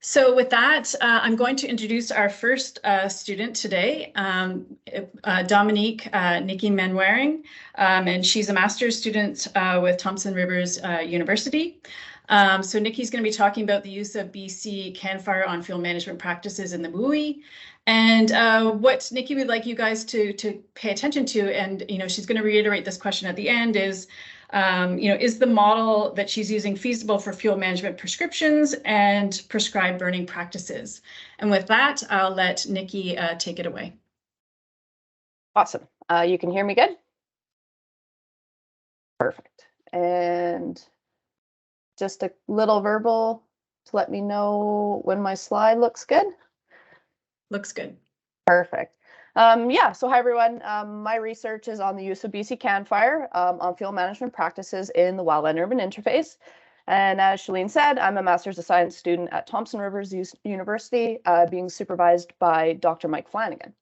So with that, I'm going to introduce our first student today, Dominique Nikki Manwaring, and she's a master's student with Thompson Rivers University. So Nikki's going to be talking about the use of BC CANFIRE on field management practices in the WUI. And what Nikki would like you guys to pay attention to, and she's going to reiterate this question at the end, is is the model that she's using feasible for fuel management prescriptions and prescribed burning practices? And with that, I'll let Nikki take it away. Awesome. You can hear me good? Perfect. And just a little verbal to let me know when my slide looks good. Looks good. Perfect. Yeah, so hi everyone. My research is on the use of BC CANFIRE on field management practices in the wildland-urban interface. And as Shalene said, I'm a Master's of Science student at Thompson Rivers University, being supervised by Dr. Mike Flanagan.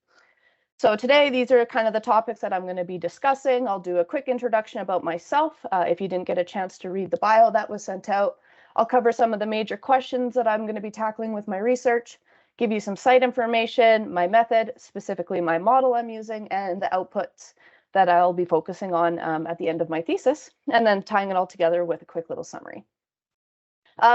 So today, these are kind of the topics that I'm going to be discussing. I'll do a quick introduction about myself. If you didn't get a chance to read the bio that was sent out, I'll cover some of the major questions that I'm going to be tackling with my research, give you some site information, my method, specifically my model I'm using, and the outputs that I'll be focusing on at the end of my thesis, and then tying it all together with a quick little summary.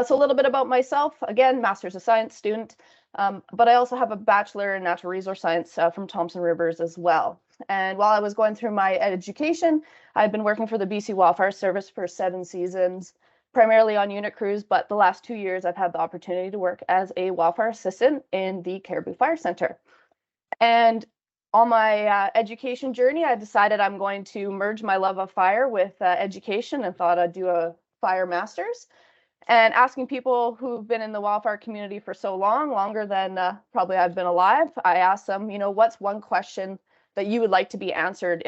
So a little bit about myself. Again, Master's of Science student, but I also have a Bachelor in Natural Resource Science from Thompson Rivers as well. And while I was going through my education, I've been working for the BC Wildfire Service for 7 seasons, primarily on unit crews, but the last 2 years I've had the opportunity to work as a wildfire assistant in the Caribou Fire Center. And on my education journey, I decided I'm going to merge my love of fire with education, and thought I'd do a fire master's. And asking people who've been in the wildfire community for so long, longer than probably I've been alive, I asked them, what's one question that you would like to be answered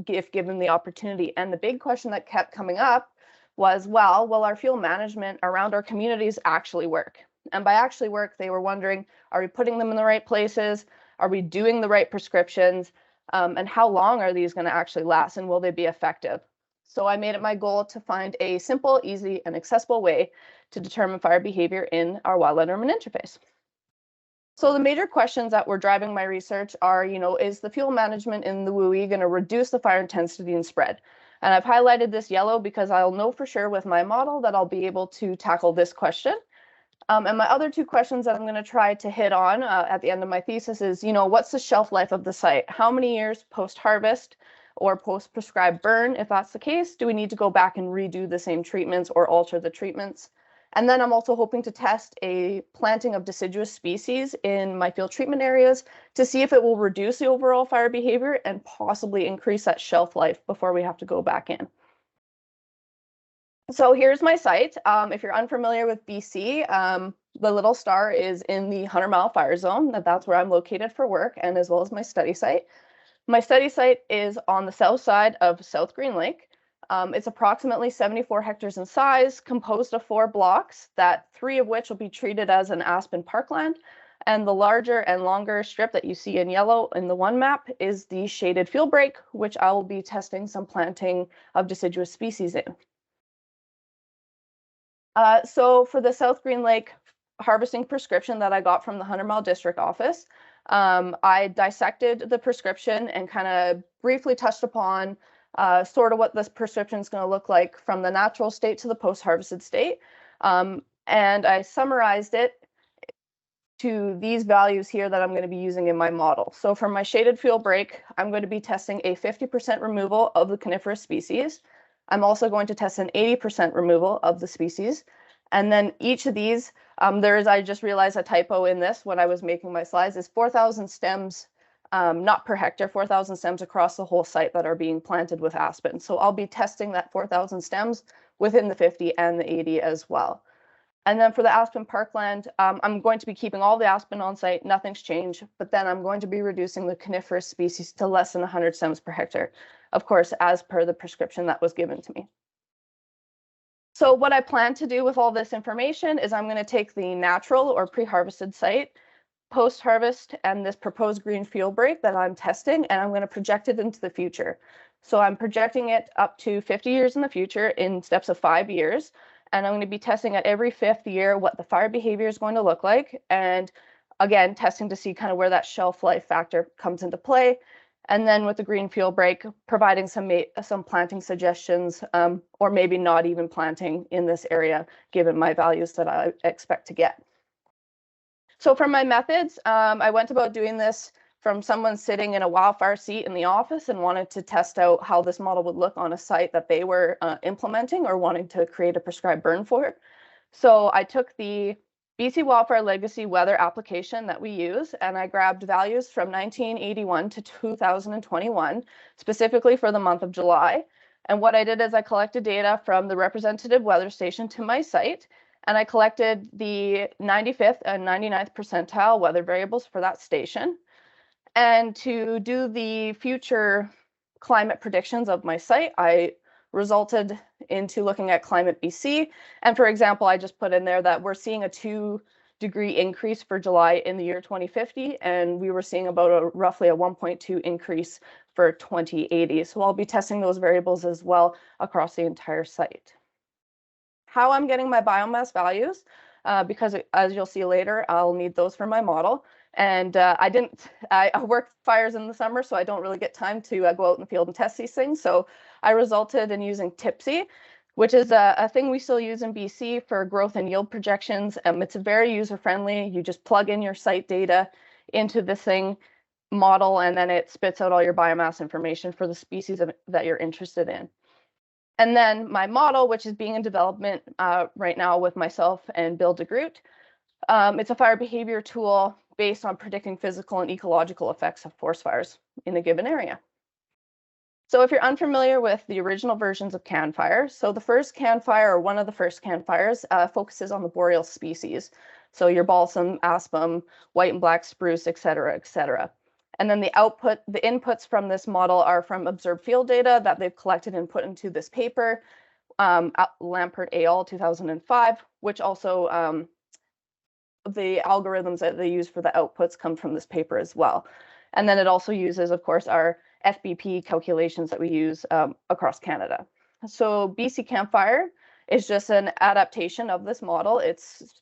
if given the opportunity? And the big question that kept coming up was, well, will our fuel management around our communities actually work? And by actually work, they were wondering, are we putting them in the right places? Are we doing the right prescriptions? And how long are these going to actually last? And will they be effective? So I made it my goal to find a simple, easy, and accessible way to determine fire behavior in our wildland-urban interface. So the major questions that were driving my research are, is the fuel management in the WUI going to reduce the fire intensity and spread? And I've highlighted this yellow because I'll know for sure with my model that I'll be able to tackle this question. And my other 2 questions that I'm going to try to hit on at the end of my thesis is, what's the shelf life of the site? How many years post-harvest or post-prescribed burn, if that's the case, do we need to go back and redo the same treatments or alter the treatments? And then I'm also hoping to test a planting of deciduous species in my field treatment areas to see if it will reduce the overall fire behavior and possibly increase that shelf life before we have to go back in. So here's my site. If you're unfamiliar with BC, the little star is in the 100-mile fire zone. That's where I'm located for work, and as well as my study site. My study site is on the south side of South Green Lake. It's approximately 74 hectares in size, composed of 4 blocks, that 3 of which will be treated as an aspen parkland. And the larger and longer strip that you see in yellow in the one map is the shaded field break, which I will be testing some planting of deciduous species in. So for the South Green Lake harvesting prescription that I got from the 100-mile district office, I dissected the prescription and kind of briefly touched upon sort of what this prescription is going to look like from the natural state to the post-harvested state. And I summarized it to these values here that I'm going to be using in my model. So for my shaded field break, I'm going to be testing a 50% removal of the coniferous species. I'm also going to test an 80% removal of the species. And then each of these, I just realized a typo in this when I was making my slides, is 4,000 stems, not per hectare, 4,000 stems across the whole site that are being planted with aspen. So I'll be testing that 4,000 stems within the 50 and the 80 as well. And then for the aspen parkland, I'm going to be keeping all the aspen on site, nothing's changed, but then I'm going to be reducing the coniferous species to less than 100 stems per hectare, of course, as per the prescription that was given to me. So what I plan to do with all this information is I'm going to take the natural or pre-harvested site, post-harvest, and this proposed green field break that I'm testing, and I'm going to project it into the future. So I'm projecting it up to 50 years in the future in steps of 5 years. And I'm going to be testing at every 5th year what the fire behavior is going to look like. And again, testing to see kind of where that shelf life factor comes into play. And then with the green fuel break, providing some planting suggestions, or maybe not even planting in this area, given my values that I expect to get. So for my methods, I went about doing this from someone sitting in a wildfire seat in the office and wanted to test out how this model would look on a site that they were implementing or wanting to create a prescribed burn for. So I took the BC Wildfire Legacy weather application that we use, and I grabbed values from 1981 to 2021, specifically for the month of July. And what I did is I collected data from the representative weather station to my site, and I collected the 95th and 99th percentile weather variables for that station. And to do the future climate predictions of my site, I resulted into looking at Climate BC. And for example, I just put in there that we're seeing a 2-degree increase for July in the year 2050, and we were seeing about roughly a 1.2 increase for 2080. So I'll be testing those variables as well across the entire site. How I'm getting my biomass values, because as you'll see later, I'll need those for my model. And I work fires in the summer, so I don't really get time to go out in the field and test these things. So I resulted in using CIFFC, which is a thing we still use in BC for growth and yield projections. It's very user-friendly. You just plug in your site data into this thing model, and then it spits out all your biomass information for the species that you're interested in. And then my model, which is being in development right now with myself and Bill DeGroot, it's a fire behavior tool based on predicting physical and ecological effects of forest fires in a given area. So if you're unfamiliar with the original versions of CAN fire, so the first CAN fire, or one of the first CAN fires, focuses on the boreal species. So your balsam, aspen, white and black spruce, et cetera, et cetera. And then the inputs from this model are from observed field data that they've collected and put into this paper, Lampert et al. 2005, which also the algorithms that they use for the outputs come from this paper as well. And then it also uses, of course, our FBP calculations that we use across Canada. So BC Campfire is just an adaptation of this model. It's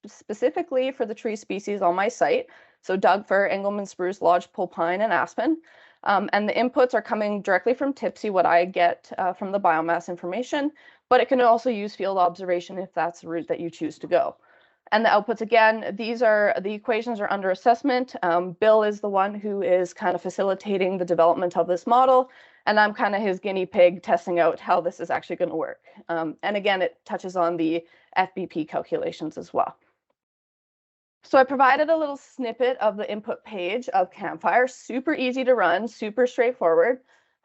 specifically for the tree species on my site. So Doug fir, Engelmann spruce, lodgepole pine, and aspen. And the inputs are coming directly from CIFFC, what I get from the biomass information, but it can also use field observation if that's the route that you choose to go. And the outputs, again, the equations are under assessment. Bill is the one who is kind of facilitating the development of this model, and I'm kind of his guinea pig testing out how this is actually going to work. And again, it touches on the FBP calculations as well. So I provided a little snippet of the input page of Campfire, super easy to run, super straightforward.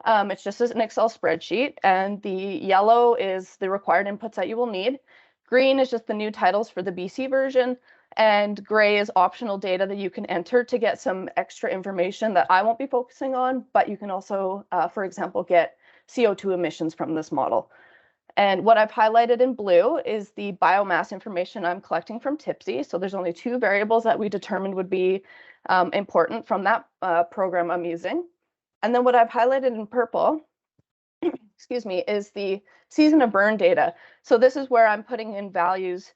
It's just an Excel spreadsheet, and the yellow is the required inputs that you will need. Green is just the new titles for the BC version, and gray is optional data that you can enter to get some extra information that I won't be focusing on, but you can also, for example, get CO2 emissions from this model. And what I've highlighted in blue is the biomass information I'm collecting from CIFFC. So there's only 2 variables that we determined would be important from that program I'm using. And then what I've highlighted in purple, excuse me, is the season of burn data. So this is where I'm putting in values,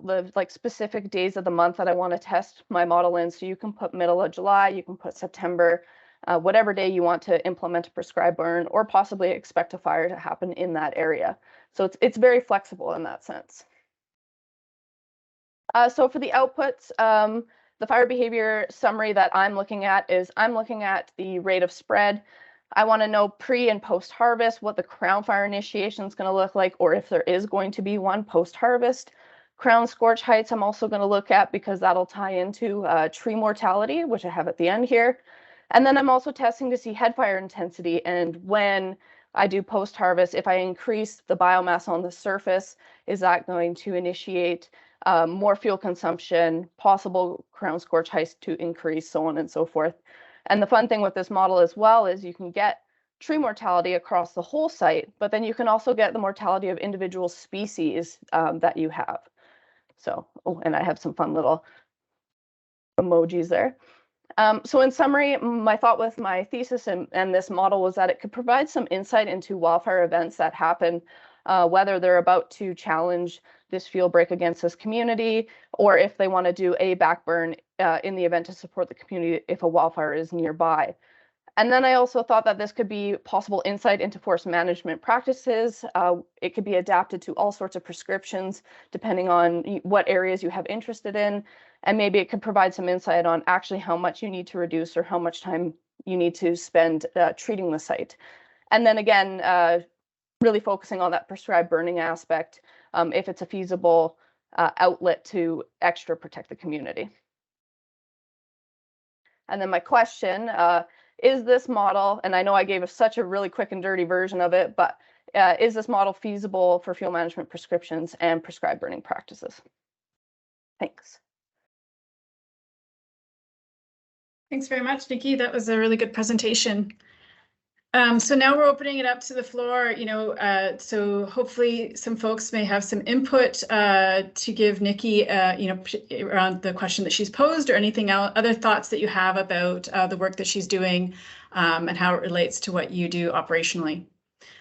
like specific days of the month that I want to test my model in. So you can put middle of July, you can put September, whatever day you want to implement a prescribed burn or possibly expect a fire to happen in that area. So it's very flexible in that sense. So for the outputs, the fire behavior summary that I'm looking at is I'm looking at the rate of spread. I want to know pre and post harvest what the crown fire initiation is going to look like, or if there is going to be one post harvest. Crown scorch heights I'm also going to look at because that'll tie into tree mortality, which I have at the end here. And then I'm also testing to see head fire intensity, and when I do post harvest, if I increase the biomass on the surface, is that going to initiate more fuel consumption, possible crown scorch heights to increase, so on and so forth. And the fun thing with this model as well is you can get tree mortality across the whole site, but then you can also get the mortality of individual species that you have. So, oh, and I have some fun little emojis there. So in summary, my thought with my thesis and this model was that it could provide some insight into wildfire events that happen whether they're about to challenge this fuel break against this community, or if they want to do a backburn in the event to support the community if a wildfire is nearby. And then I also thought that this could be possible insight into forest management practices. It could be adapted to all sorts of prescriptions, depending on what areas you have interested in. And maybe it could provide some insight on actually how much you need to reduce or how much time you need to spend treating the site. And then again, really focusing on that prescribed burning aspect, if it's a feasible outlet to extra protect the community. And then my question, is this model, and I know I gave such a really quick and dirty version of it, but is this model feasible for fuel management prescriptions and prescribed burning practices? Thanks. Thanks very much, Nikki. That was a really good presentation. So now we're opening it up to the floor, so hopefully some folks may have some input to give Nikki, around the question that she's posed or anything else, other thoughts that you have about the work that she's doing and how it relates to what you do operationally.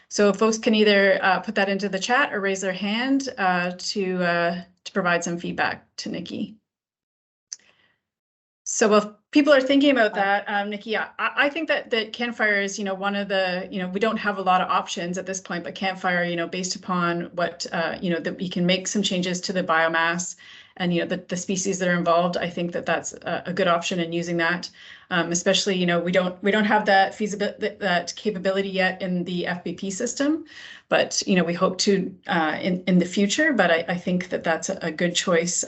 So folks can either put that into the chat or raise their hand to provide some feedback to Nikki. So while people are thinking about that, Nikki, I think that campfire is, one of the, we don't have a lot of options at this point, but campfire, based upon what, that we can make some changes to the biomass and, the species that are involved. I think that that's a good option in using that, especially, we don't have that feasibility, that capability yet in the FBP system, but, we hope to in the future. But I think that that's a good choice,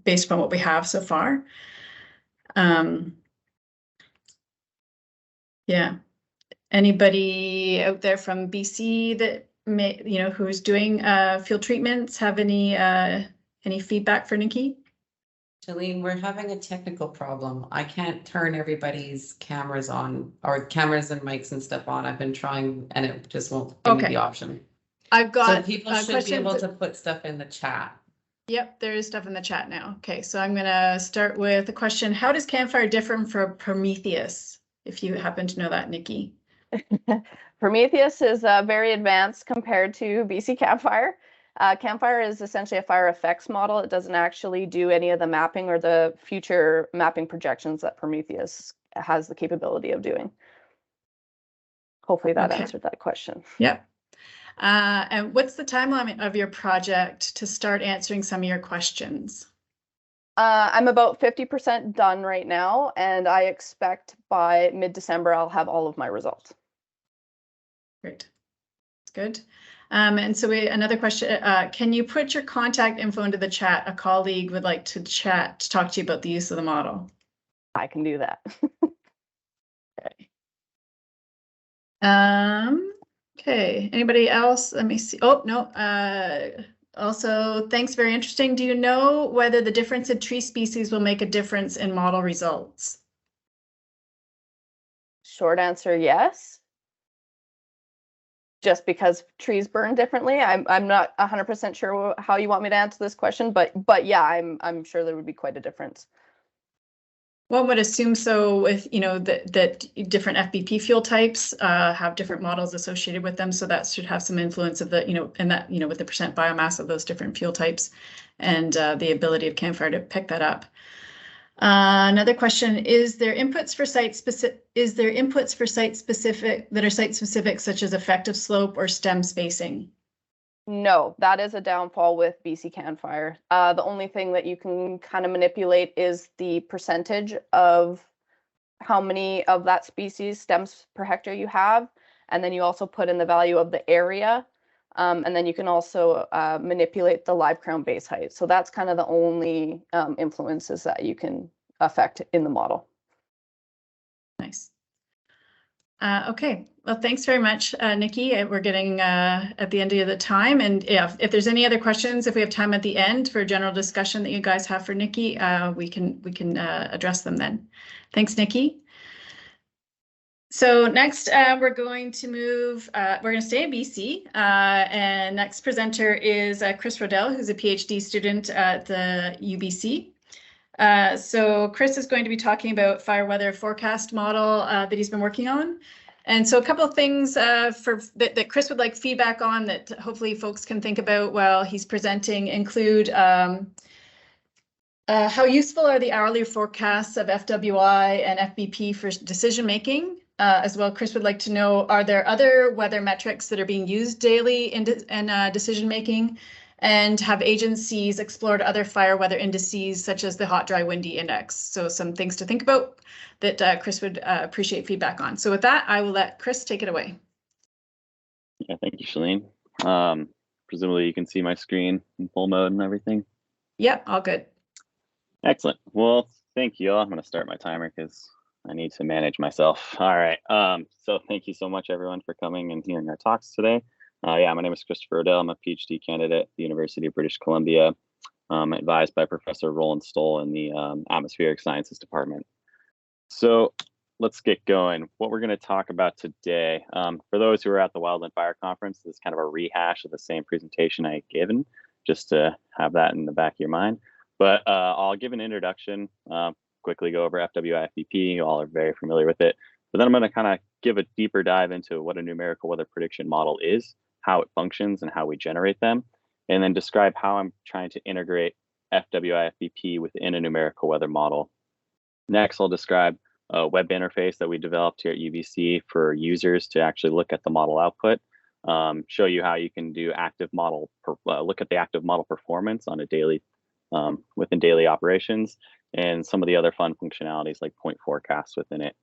based upon what we have so far. Yeah. Anybody out there from BC that may, who's doing field treatments have any feedback for Nikki? Jolene, we're having a technical problem. I can't turn everybody's cameras on, or cameras and mics and stuff on. I've been trying and it just won't give me the option. I've got so people should be able to put stuff in the chat. Yep, there is stuff in the chat now. Okay, so I'm going to start with the question, how does campfire differ from Prometheus? If you happen to know that, Nikki. Prometheus is very advanced compared to BC Campfire. Campfire is essentially a fire effects model. It doesn't actually do any of the mapping or the future mapping projections that Prometheus has the capability of doing. Hopefully that answered that question. Yep. And what's the timeline of your project to start answering some of your questions? I'm about 50% done right now, and I expect by mid-December I'll have all of my results. Great. That's good. And so another question, can you put your contact info into the chat? A colleague would like to talk to you about the use of the model. I can do that. Okay. Okay, anybody else? Let me see. Oh, no. Also, thanks, very interesting. Do you know whether the difference in tree species will make a difference in model results? Short answer, yes. Just because trees burn differently. I'm not 100% sure how you want me to answer this question, but yeah, I'm sure there would be quite a difference. One would assume so with, that different FBP fuel types have different models associated with them. So that should have some influence of the, and that, with the percent biomass of those different fuel types and the ability of campfire to pick that up. Another question, is there inputs for site specific that are site specific, such as effective slope or stem spacing? No, that is a downfall with BC Campfire. The only thing that you can kind of manipulate is the percentage of how many of that species stems per hectare you have. And then you also put in the value of the area. And then you can also manipulate the live crown base height. So that's kind of the only influences that you can affect in the model. Nice. Okay, well, thanks very much, Nikki. We're getting at the end of the time. And if there's any other questions, if we have time at the end for a general discussion that you guys have for Nikki, we can address them then. Thanks, Nikki. So next, we're going to move, we're going to stay in BC. And next presenter is Chris Rodell, who's a PhD student at the UBC. So Chris is going to be talking about fire weather forecast model that he's been working on. And so a couple of things that Chris would like feedback on that hopefully folks can think about while he's presenting include how useful are the hourly forecasts of FWI and FBP for decision making? As well, Chris would like to know, are there other weather metrics that are being used daily in decision making? And have agencies explored other fire weather indices such as the hot, dry, windy index? So some things to think about that Chris would appreciate feedback on. So with that, I will let Chris take it away. Yeah, thank you, Shalene. Presumably you can see my screen in full mode and everything. Yep, all good. Excellent. Well, thank you all. I'm going to start my timer because I need to manage myself. All right. So thank you so much, everyone, for coming and hearing our talks today. Yeah, my name is Christopher Odell. I'm a PhD candidate at the University of British Columbia, advised by Professor Roland Stoll in the Atmospheric Sciences Department. So let's get going. What we're going to talk about today, for those who are at the Wildland Fire Conference, this is kind of a rehash of the same presentation I had given, just to have that in the back of your mind. But I'll give an introduction, quickly go over FWI, FBP. You all are very familiar with it. But then I'm going to kind of give a deeper dive into what a numerical weather prediction model is, how it functions, and how we generate them, and then describe how I'm trying to integrate FWI, FBP within a numerical weather model. Next, I'll describe a web interface that we developed here at UBC for users to actually look at the model output, show you how you can do active model, look at the active model performance on a daily, within daily operations, and some of the other fun functionalities like point forecasts within it.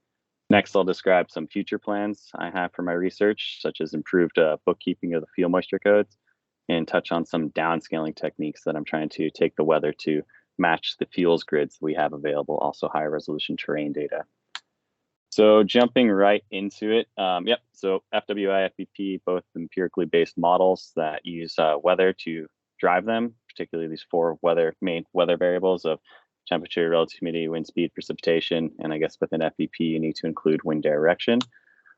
Next, I'll describe some future plans I have for my research, such as improved bookkeeping of the fuel moisture codes, and touch on some downscaling techniques that I'm trying to take the weather to match the fuels grids we have available, also high resolution terrain data. So jumping right into it, so FWI, FBP, both empirically based models that use weather to drive them, particularly these four main weather variables of temperature, relative humidity, wind speed, precipitation, and I guess within FBP, you need to include wind direction.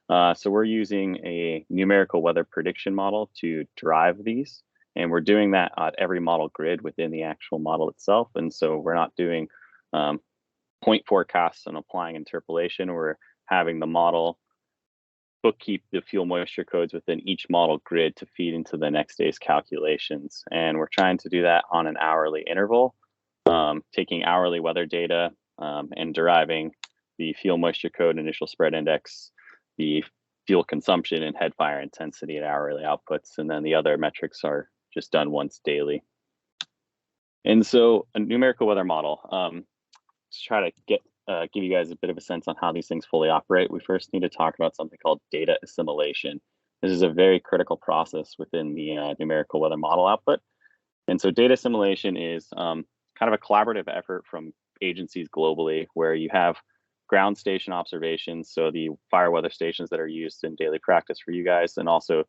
So we're using a numerical weather prediction model to drive these, and we're doing that at every model grid within the actual model itself. And so we're not doing point forecasts and applying interpolation. We're having the model bookkeep the fuel moisture codes within each model grid to feed into the next day's calculations. And we're trying to do that on an hourly interval, taking hourly weather data and deriving the fuel moisture code, initial spread index, the fuel consumption, and head fire intensity at hourly outputs. And then the other metrics are just done once daily. And so a numerical weather model, to try to give you guys a bit of a sense on how these things fully operate, we first need to talk about something called data assimilation. This is a very critical process within the numerical weather model output. And so data assimilation is kind of a collaborative effort from agencies globally where you have ground station observations, so the fire weather stations that are used in daily practice for you guys, and also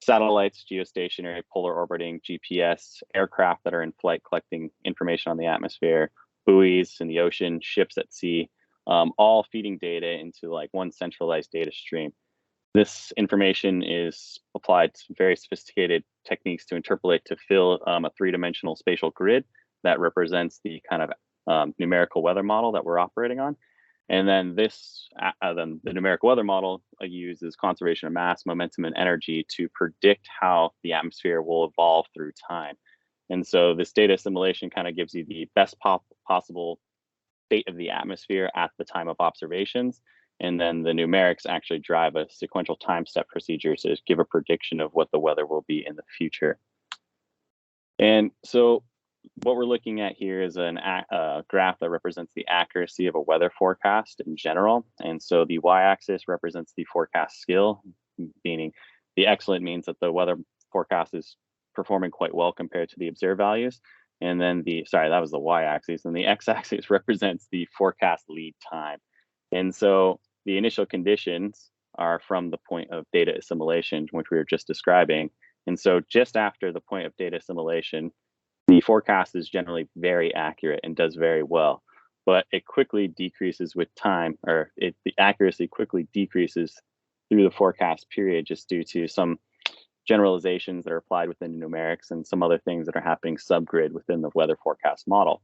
satellites, geostationary, polar orbiting, GPS, aircraft that are in flight collecting information on the atmosphere, buoys in the ocean, ships at sea, all feeding data into like one centralized data stream. This information is applied to very sophisticated techniques to interpolate to fill a three-dimensional spatial grid that represents the kind of numerical weather model that we're operating on. And then the numerical weather model uses conservation of mass, momentum, and energy to predict how the atmosphere will evolve through time. And so this data assimilation kind of gives you the best possible state of the atmosphere at the time of observations. And then the numerics actually drive a sequential time step procedure to give a prediction of what the weather will be in the future. And so what we're looking at here is a graph that represents the accuracy of a weather forecast in general. And so the y-axis represents the forecast skill, meaning the excellent means that the weather forecast is performing quite well compared to the observed values. And then that was the y-axis, and the x-axis represents the forecast lead time. And so the initial conditions are from the point of data assimilation, which we were just describing. And so just after the point of data assimilation, the forecast is generally very accurate and does very well, but it quickly decreases with time, or the accuracy quickly decreases through the forecast period just due to some generalizations that are applied within the numerics and some other things that are happening subgrid within the weather forecast model.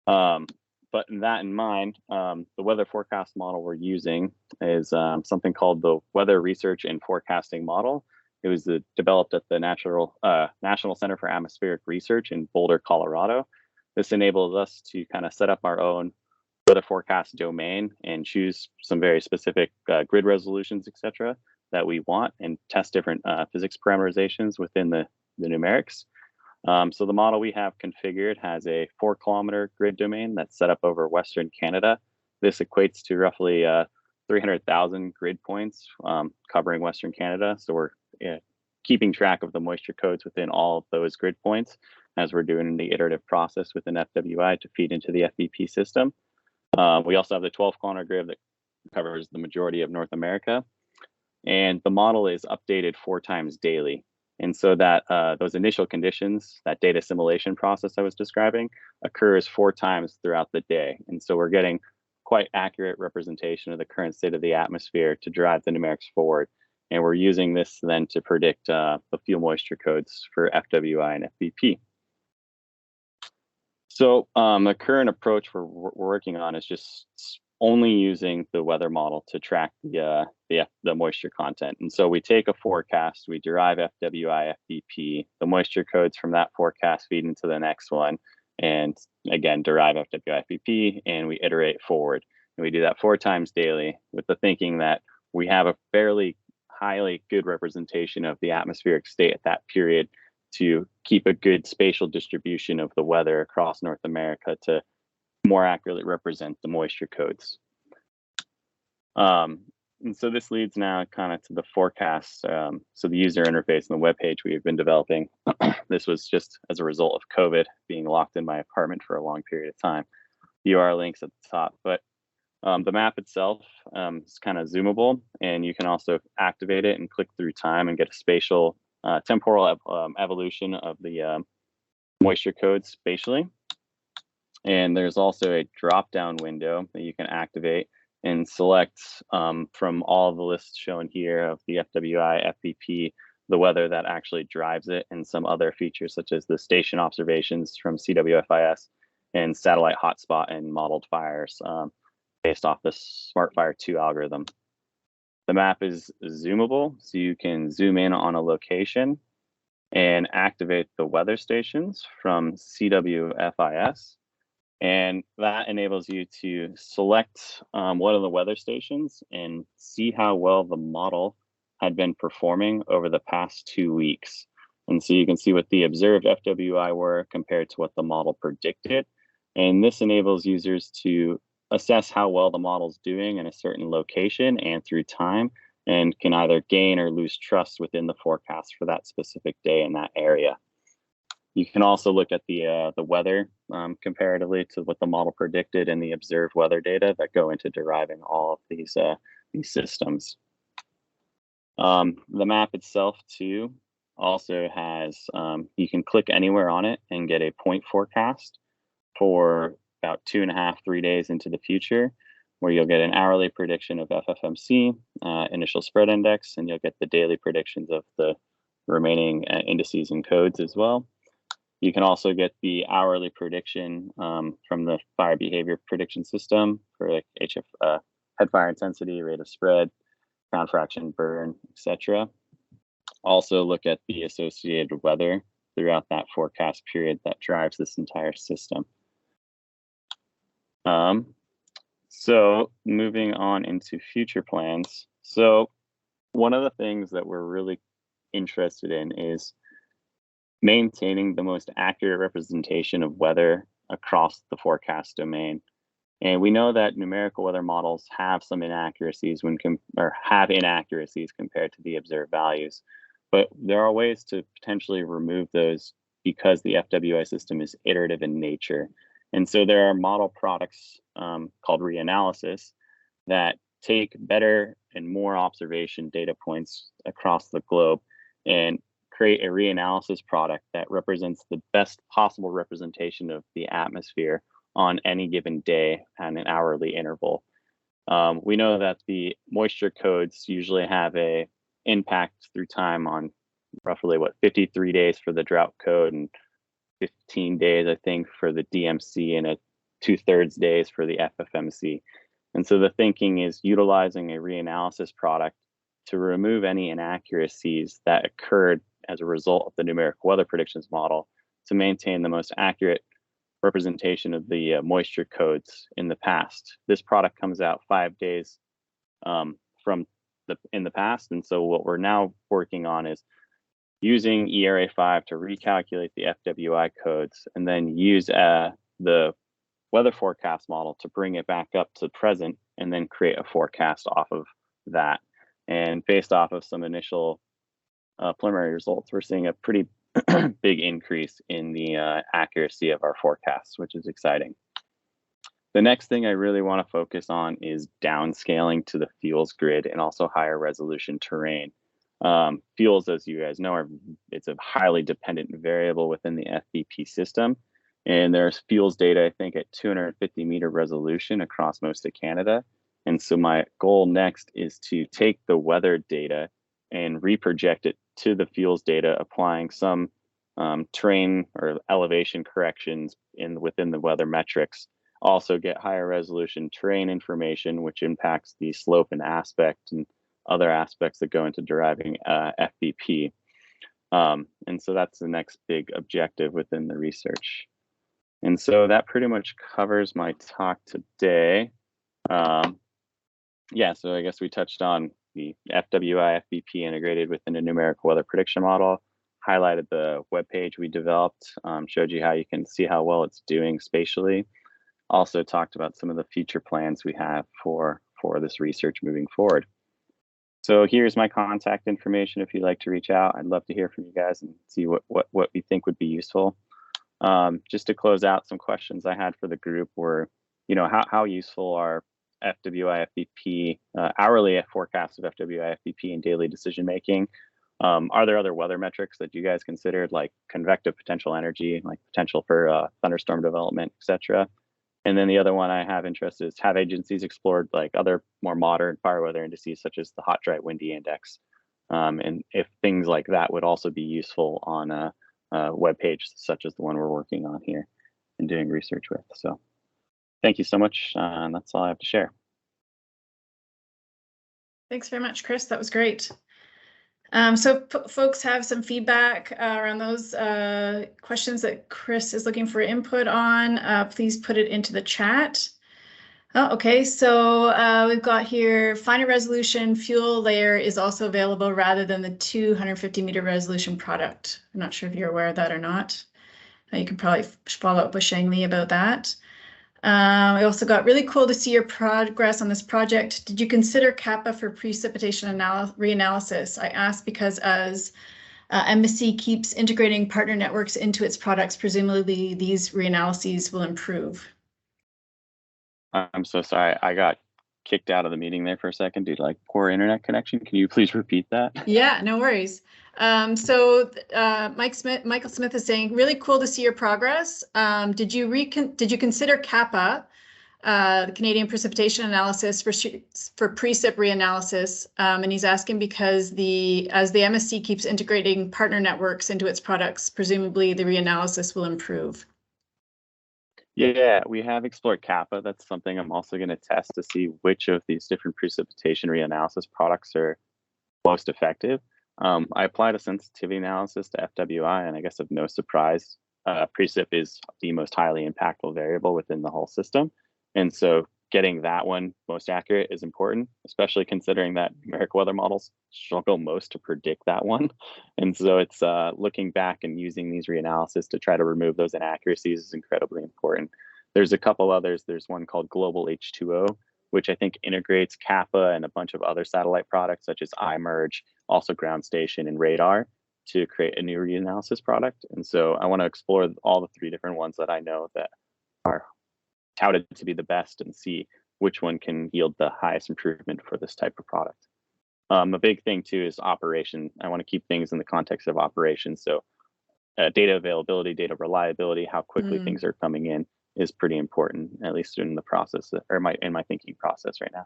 But but in that in mind, the weather forecast model we're using is something called the Weather Research and Forecasting Model. It was developed at the National Center for Atmospheric Research in Boulder, Colorado. This enables us to kind of set up our own weather forecast domain and choose some very specific grid resolutions, etc., that we want, and test different physics parameterizations within the numerics. So the model we have configured has a 4-kilometer grid domain that's set up over Western Canada. This equates to roughly 300,000 grid points covering Western Canada. So we're keeping track of the moisture codes within all of those grid points as we're doing the iterative process within FWI to feed into the FBP system. We also have the 12-kilometer grid that covers the majority of North America. And the model is updated 4 times daily. And so that those initial conditions, that data assimilation process I was describing, occurs 4 times throughout the day. And so we're getting quite accurate representation of the current state of the atmosphere to drive the numerics forward. And we're using this then to predict the fuel moisture codes for FWI and FBP. So the current approach we're working on is just only using the weather model to track the moisture content. And so we take a forecast, we derive FWI, FBP, the moisture codes from that forecast feed into the next one, and again, derive FWI, FBP, and we iterate forward. And we do that 4 times daily with the thinking that we have a fairly highly good representation of the atmospheric state at that period to keep a good spatial distribution of the weather across North America to more accurately represent the moisture codes. And so this leads now kind of to the forecast. So the user interface and the web page we've been developing. This was just as a result of COVID, being locked in my apartment for a long period of time. The URL links at the top, but the map itself is kind of zoomable, and you can also activate it and click through time and get a spatial temporal evolution of the moisture codes spatially. And there's also a drop-down window that you can activate and select from all the lists shown here of the FWI, FBP, the weather that actually drives it, and some other features such as the station observations from CWFIS and satellite hotspot and modeled fires based off the SmartFire 2 algorithm. The map is zoomable, so you can zoom in on a location and activate the weather stations from CWFIS. And that enables you to select one of the weather stations and see how well the model had been performing over the past 2 weeks. And so you can see what the observed FWI were compared to what the model predicted. And this enables users to assess how well the model's doing in a certain location and through time, and can either gain or lose trust within the forecast for that specific day in that area. You can also look at the weather comparatively to what the model predicted and the observed weather data that go into deriving all of these systems. The map itself too also has, you can click anywhere on it and get a point forecast for about 2.5, 3 days into the future, where you'll get an hourly prediction of FFMC, initial spread index, and you'll get the daily predictions of the remaining indices and codes as well. You can also get the hourly prediction from the fire behavior prediction system for like head fire intensity, rate of spread, pound fraction burn, etc. Also look at the associated weather throughout that forecast period that drives this entire system. So moving on into future plans. So one of the things that we're really interested in is maintaining the most accurate representation of weather across the forecast domain. And we know that numerical weather models have some inaccuracies have inaccuracies compared to the observed values. But there are ways to potentially remove those because the FWI system is iterative in nature. And so there are model products called reanalysis that take better and more observation data points across the globe and create a reanalysis product that represents the best possible representation of the atmosphere on any given day and an hourly interval. We know that the moisture codes usually have a impact through time on roughly 53 days for the drought code and 15 days, I think, for the DMC, and 2/3 days for the FFMC. And so the thinking is utilizing a reanalysis product to remove any inaccuracies that occurred as a result of the numerical weather predictions model to maintain the most accurate representation of the moisture codes in the past. This product comes out 5 days in the past, and so what we're now working on is using ERA5 to recalculate the FWI codes and then use the weather forecast model to bring it back up to present and then create a forecast off of that. And based off of some initial preliminary results, we're seeing a pretty big increase in the accuracy of our forecasts, which is exciting. The next thing I really want to focus on is downscaling to the fuels grid and also higher resolution terrain. Fuels, as you guys know, it's a highly dependent variable within the FBP system. And there's fuels data, I think, at 250 meter resolution across most of Canada. And so my goal next is to take the weather data and reproject it to the fuels data, applying some terrain or elevation corrections within the weather metrics. Also get higher resolution terrain information, which impacts the slope and aspect and other aspects that go into deriving FBP. And so that's the next big objective within the research. And so that pretty much covers my talk today. Yeah, so I guess we touched on the FWI FBP integrated within a numerical weather prediction model, highlighted the web page we developed, showed you how you can see how well it's doing spatially. Also talked about some of the future plans we have for this research moving forward. So here's my contact information if you'd like to reach out. I'd love to hear from you guys and see what we think would be useful. Just to close out, some questions I had for the group were, how useful are FWI FBP, hourly forecasts of FWI FBP in daily decision making? Are there other weather metrics that you guys considered, like convective potential energy, like potential for thunderstorm development, etc.? And then the other one I have interest is, have agencies explored like other more modern fire weather indices, such as the hot, dry, windy index? And if things like that would also be useful on a web page such as the one we're working on here and doing research with. So thank you so much. And that's all I have to share. Thanks very much, Chris. That was great. So folks have some feedback around those questions that Chris is looking for input on. Please put it into the chat. Oh, okay, so we've got here, finer resolution fuel layer is also available rather than the 250 meter resolution product. I'm not sure if you're aware of that or not. You can probably follow up with Shang Li about that. We also got, really cool to see your progress on this project. Did you consider kappa for precipitation reanalysis? I ask because as MSC keeps integrating partner networks into its products, presumably these reanalyses will improve. I'm so sorry. I got kicked out of the meeting there for a second due to like poor internet connection. Can you please repeat that? Yeah, no worries. Michael Smith is saying, really cool to see your progress. Did you consider kappa, the Canadian precipitation analysis for precip reanalysis? And he's asking because as the MSC keeps integrating partner networks into its products, presumably the reanalysis will improve. Yeah, we have explored kappa. That's something I'm also going to test to see which of these different precipitation reanalysis products are most effective. I applied a sensitivity analysis to FWI, and I guess of no surprise, precip is the most highly impactful variable within the whole system. And so getting that one most accurate is important, especially considering that numerical weather models struggle most to predict that one. And so it's looking back and using these reanalysis to try to remove those inaccuracies is incredibly important. There's a couple others. There's one called Global H2O, which I think integrates kappa and a bunch of other satellite products such as iMerge, also ground station and radar, to create a new reanalysis product. And so I want to explore all the 3 different ones that I know that are touted to be the best and see which one can yield the highest improvement for this type of product. A big thing too is operation. I want to keep things in the context of operation. So data availability, data reliability, how quickly things are coming in is pretty important, at least in the process or in my thinking process right now.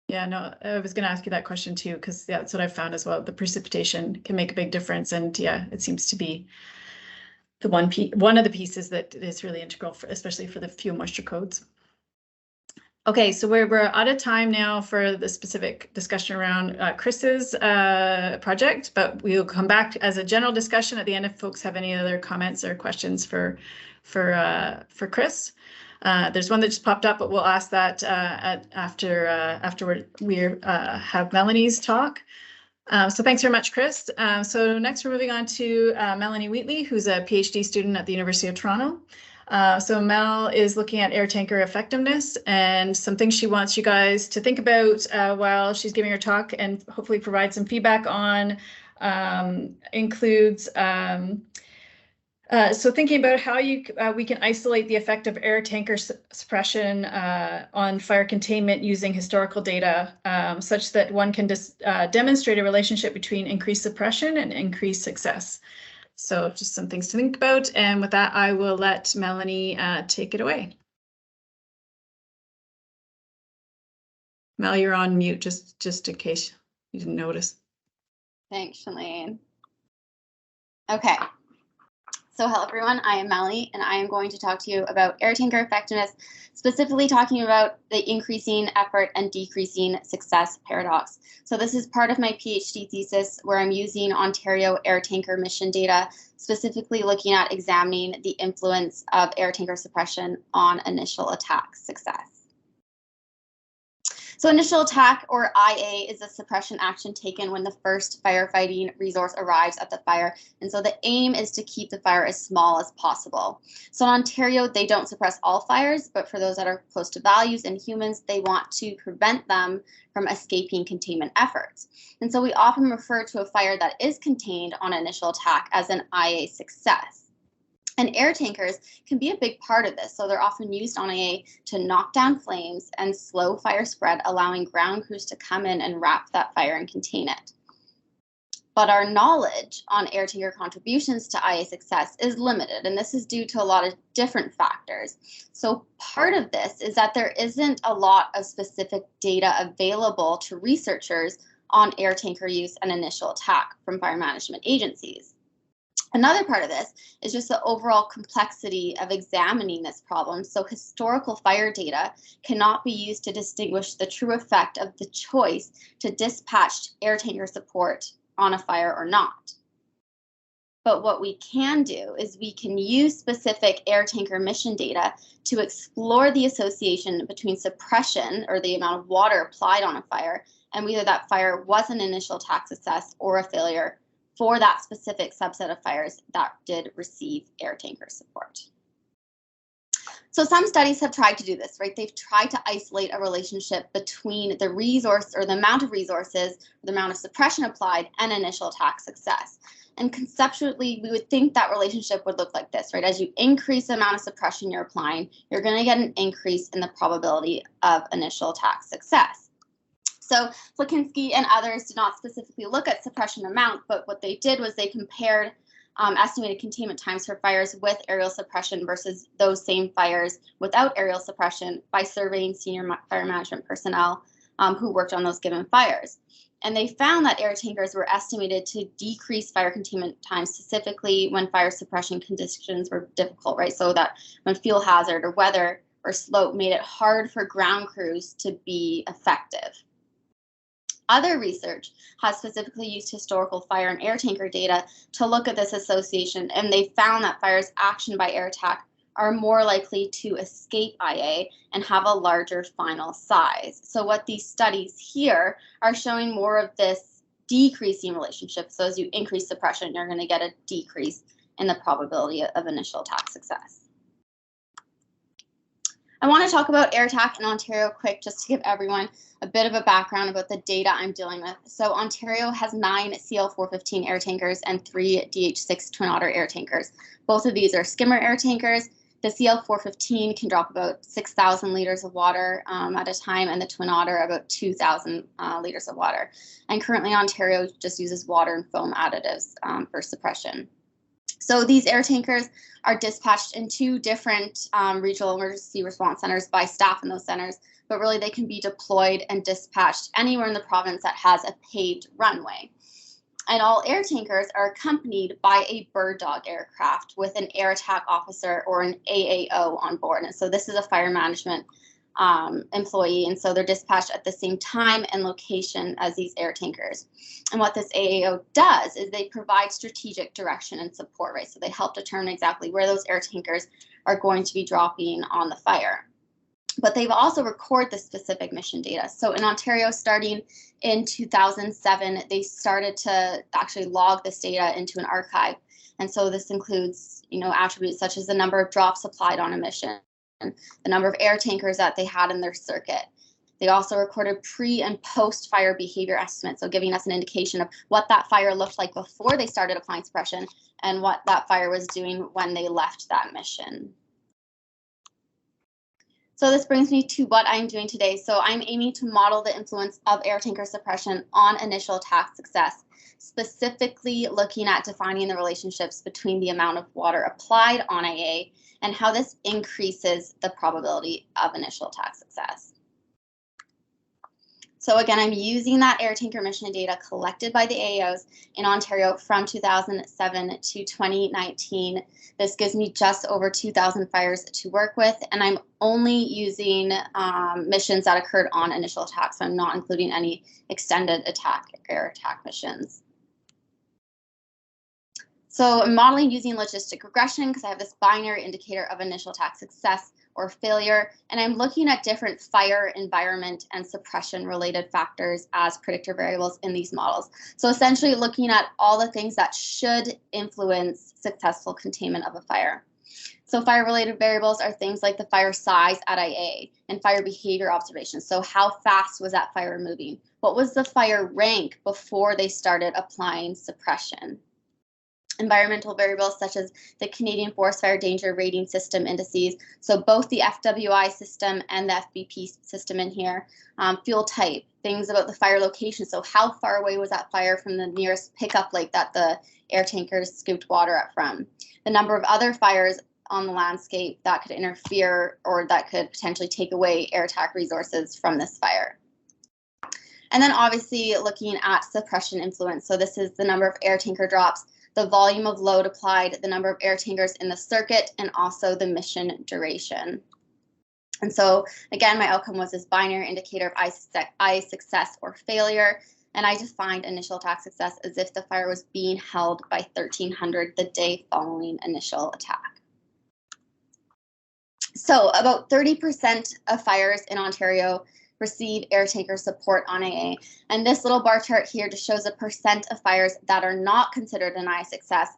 Yeah, no, I was going to ask you that question too, because that's what I've found as well. The precipitation can make a big difference, and yeah, it seems to be one of the pieces that is really integral, especially for the fuel moisture codes. Okay, so we're out of time now for the specific discussion around Chris's project, but we'll come back as a general discussion at the end if folks have any other comments or questions for Chris. There's one that just popped up, but we'll ask that after we have Melanie's talk. So thanks very much, Chris. So next we're moving on to Melanie Wheatley, who's a PhD student at the University of Toronto. So Mel is looking at air tanker effectiveness, and some things she wants you guys to think about while she's giving her talk and hopefully provide some feedback on includes so thinking about how we can isolate the effect of air tanker suppression on fire containment using historical data, such that one can demonstrate a relationship between increased suppression and increased success. So just some things to think about. And with that, I will let Melanie take it away. Mel, you're on mute, just in case you didn't notice. Thanks, Shalane. Okay. So hello everyone, I am Melanie, and I am going to talk to you about air tanker effectiveness, specifically talking about the increasing effort and decreasing success paradox. So this is part of my PhD thesis where I'm using Ontario air tanker mission data, specifically looking at examining the influence of air tanker suppression on initial attack success. So initial attack, or IA, is a suppression action taken when the first firefighting resource arrives at the fire. And so the aim is to keep the fire as small as possible. So in Ontario, they don't suppress all fires, but for those that are close to values and humans, they want to prevent them from escaping containment efforts. And so we often refer to a fire that is contained on initial attack as an IA success. And air tankers can be a big part of this. So they're often used on IA to knock down flames and slow fire spread, allowing ground crews to come in and wrap that fire and contain it. But our knowledge on air tanker contributions to IA success is limited, and this is due to a lot of different factors. So part of this is that there isn't a lot of specific data available to researchers on air tanker use and initial attack from fire management agencies. Another part of this is just the overall complexity of examining this problem. So historical fire data cannot be used to distinguish the true effect of the choice to dispatch air tanker support on a fire or not. But what we can do is we can use specific air tanker mission data to explore the association between suppression, or the amount of water applied on a fire, and whether that fire was an initial attack success or a failure for that specific subset of fires that did receive air tanker support. So some studies have tried to do this, right? They've tried to isolate a relationship between the resource, or the amount of resources, or the amount of suppression applied, and initial attack success. And conceptually, we would think that relationship would look like this, right? As you increase the amount of suppression you're applying, you're going to get an increase in the probability of initial attack success. So Flakinski and others did not specifically look at suppression amount, but what they did was they compared estimated containment times for fires with aerial suppression versus those same fires without aerial suppression by surveying senior fire management personnel who worked on those given fires. And they found that air tankers were estimated to decrease fire containment time, specifically when fire suppression conditions were difficult, right? So that when fuel hazard or weather or slope made it hard for ground crews to be effective. Other research has specifically used historical fire and air tanker data to look at this association, and they found that fires actioned by air attack are more likely to escape IA and have a larger final size. So what these studies here are showing more of this decreasing relationship. So as you increase suppression, you're going to get a decrease in the probability of initial attack success. I want to talk about air attack in Ontario quick, just to give everyone a bit of a background about the data I'm dealing with. So Ontario has 9 CL415 air tankers and 3 DH6 Twin Otter air tankers. Both of these are skimmer air tankers. The CL415 can drop about 6,000 liters of water at a time, and the Twin Otter about 2,000 liters of water. And currently Ontario just uses water and foam additives for suppression. So these air tankers are dispatched in 2 different regional emergency response centers by staff in those centers, but really they can be deployed and dispatched anywhere in the province that has a paved runway. And all air tankers are accompanied by a bird dog aircraft with an air attack officer or an AAO on board. And so this is a fire management employee, and so they're dispatched at the same time and location as these air tankers. And what this AAO does is they provide strategic direction and support, right? So they help determine exactly where those air tankers are going to be dropping on the fire. But they've also recorded the specific mission data. So in Ontario, starting in 2007, they started to actually log this data into an archive. And so this includes, attributes such as the number of drops applied on a mission, the number of air tankers that they had in their circuit. They also recorded pre and post fire behavior estimates, so giving us an indication of what that fire looked like before they started applying suppression and what that fire was doing when they left that mission. So this brings me to what I'm doing today. So I'm aiming to model the influence of air tanker suppression on initial attack success, specifically looking at defining the relationships between the amount of water applied on IA and how this increases the probability of initial attack success. So again, I'm using that air tanker mission data collected by the AAOs in Ontario from 2007 to 2019. This gives me just over 2,000 fires to work with, and I'm only using missions that occurred on initial attack, so I'm not including any extended air attack missions. So I'm modeling using logistic regression because I have this binary indicator of initial attack success or failure, and I'm looking at different fire, environment, and suppression related factors as predictor variables in these models. So essentially looking at all the things that should influence successful containment of a fire. So fire related variables are things like the fire size at IA and fire behavior observations. So how fast was that fire moving? What was the fire rank before they started applying suppression? Environmental variables such as the Canadian Forest Fire Danger Rating System indices, so both the FWI system and the FBP system in here. Fuel type, things about the fire location, so how far away was that fire from the nearest pickup lake that the air tankers scooped water up from. The number of other fires on the landscape that could interfere or that could potentially take away air attack resources from this fire. And then obviously looking at suppression influence, so this is the number of air tanker drops, the volume of load applied, the number of air tankers in the circuit, and also the mission duration. And so again, my outcome was this binary indicator of IA success or failure, and I defined initial attack success as if the fire was being held by 1300 the day following initial attack. So about 30% of fires in Ontario receive air tanker support on AA. And this little bar chart here just shows a percent of fires that are not considered an IA success,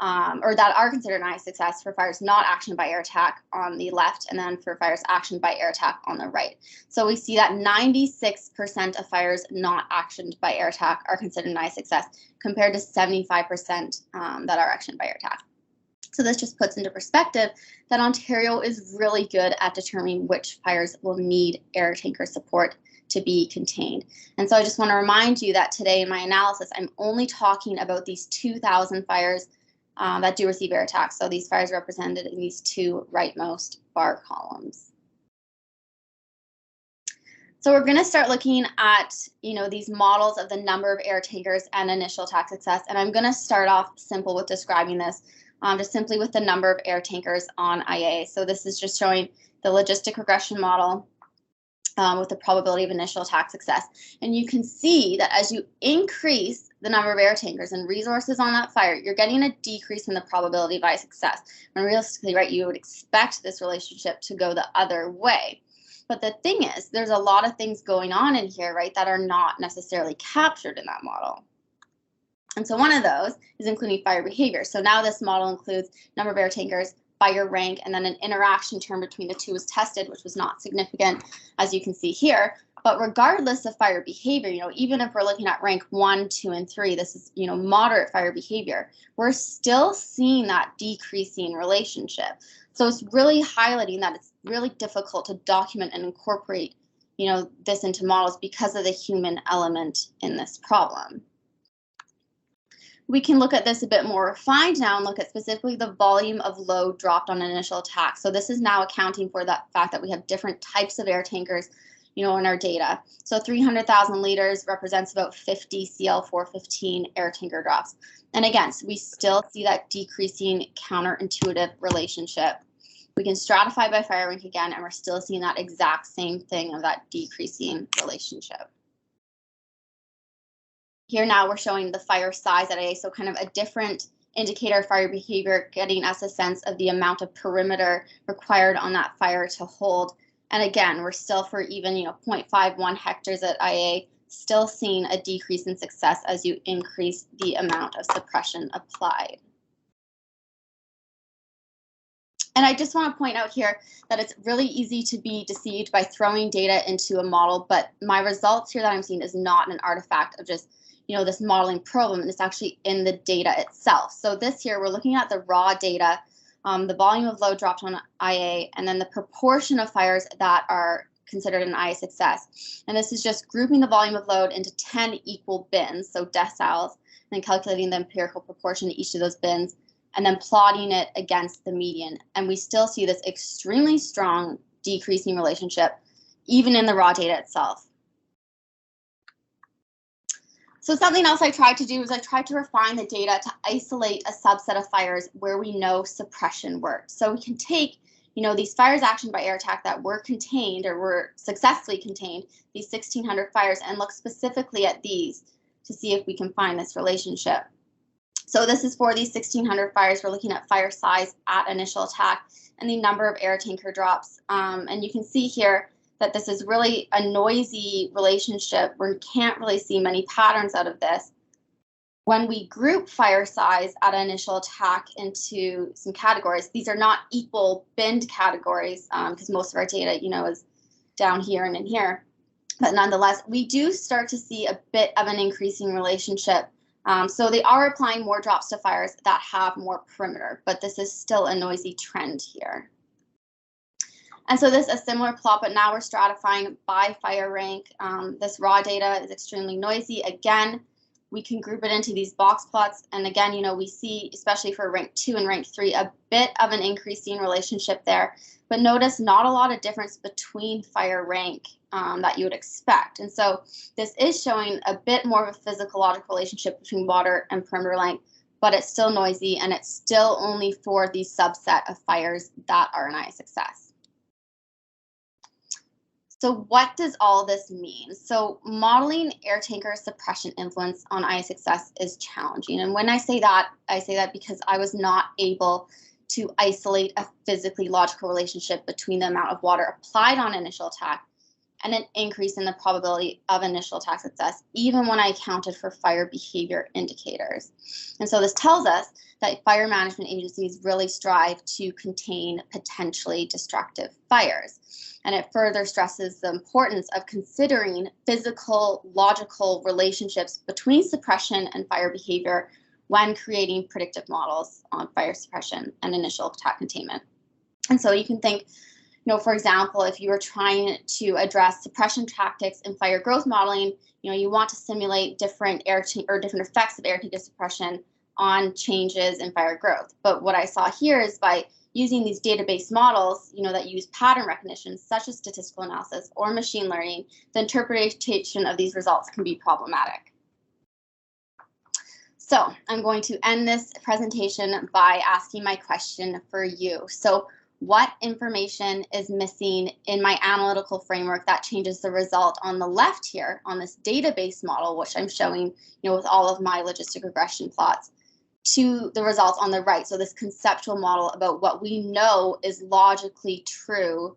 or that are considered an IA success for fires not actioned by air attack on the left, and then for fires actioned by air attack on the right. So we see that 96% of fires not actioned by air attack are considered an IA success, compared to 75% that are actioned by air attack. So this just puts into perspective that Ontario is really good at determining which fires will need air tanker support to be contained. And so I just want to remind you that today in my analysis, I'm only talking about these 2,000 fires that do receive air attack. So these fires represented in these two rightmost bar columns. So we're going to start looking at, these models of the number of air tankers and initial attack success. And I'm going to start off simple with describing this. Just simply with the number of air tankers on IA. So this is just showing the logistic regression model with the probability of initial attack success. And you can see that as you increase the number of air tankers and resources on that fire, you're getting a decrease in the probability of IA success. And realistically, right, you would expect this relationship to go the other way. But the thing is, there's a lot of things going on in here, right, that are not necessarily captured in that model. And so one of those is including fire behavior. So now this model includes number of air tankers, fire rank, and then an interaction term between the two was tested, which was not significant, as you can see here. But regardless of fire behavior, even if we're looking at rank 1, 2, and 3, this is, moderate fire behavior, we're still seeing that decreasing relationship. So it's really highlighting that it's really difficult to document and incorporate, this into models because of the human element in this problem. We can look at this a bit more refined now and look at specifically the volume of load dropped on an initial attack. So this is now accounting for that fact that we have different types of air tankers, in our data. So 300,000 liters represents about 50 CL415 air tanker drops. And again, so we still see that decreasing counterintuitive relationship. We can stratify by fire rank again, and we're still seeing that exact same thing of that decreasing relationship. Here now we're showing the fire size at AA, so kind of a different indicator of fire behavior, getting us a sense of the amount of perimeter required on that fire to hold. And again, we're still for even 0.51 hectares at IA, still seeing a decrease in success as you increase the amount of suppression applied. And I just want to point out here that it's really easy to be deceived by throwing data into a model, but my results here that I'm seeing is not an artifact of just this modeling problem, and it's actually in the data itself. So this here, we're looking at the raw data, the volume of load dropped on IA, and then the proportion of fires that are considered an IA success. And this is just grouping the volume of load into 10 equal bins, so deciles, and then calculating the empirical proportion to each of those bins, and then plotting it against the median. And we still see this extremely strong decreasing relationship, even in the raw data itself. So something else I tried to do is I tried to refine the data to isolate a subset of fires where we know suppression worked. So we can take, these fires actioned by air attack that were contained or were successfully contained, these 1,600 fires, and look specifically at these to see if we can find this relationship. So this is for these 1,600 fires. We're looking at fire size at initial attack and the number of air tanker drops. And you can see here that this is really a noisy relationship. We can't really see many patterns out of this. When we group fire size at initial attack into some categories, these are not equal binned categories because most of our data, is down here and in here. But nonetheless, we do start to see a bit of an increasing relationship. So they are applying more drops to fires that have more perimeter, but this is still a noisy trend here. And so this is a similar plot, but now we're stratifying by fire rank. This raw data is extremely noisy. Again, we can group it into these box plots. And again, we see, especially for rank 2 and rank 3, a bit of an increasing relationship there. But notice not a lot of difference between fire rank that you would expect. And so this is showing a bit more of a physiological relationship between water and perimeter length, but it's still noisy, and it's still only for the subset of fires that are an IA success. So what does all this mean? So modeling air tanker suppression influence on IA success is challenging. And when I say that because I was not able to isolate a physically logical relationship between the amount of water applied on initial attack and an increase in the probability of initial attack success, even when I accounted for fire behavior indicators. And so this tells us that fire management agencies really strive to contain potentially destructive fires. And it further stresses the importance of considering physical, logical relationships between suppression and fire behavior when creating predictive models on fire suppression and initial attack containment. And so you can think, for example, if you were trying to address suppression tactics in fire growth modeling, you want to simulate different different effects of air tanker suppression on changes in fire growth. But what I saw here is by using these database models, that use pattern recognition, such as statistical analysis or machine learning, the interpretation of these results can be problematic. So I'm going to end this presentation by asking my question for you. So what information is missing in my analytical framework that changes the result on the left here on this database model, which I'm showing, with all of my logistic regression plots, to the results on the right? So this conceptual model about what we know is logically true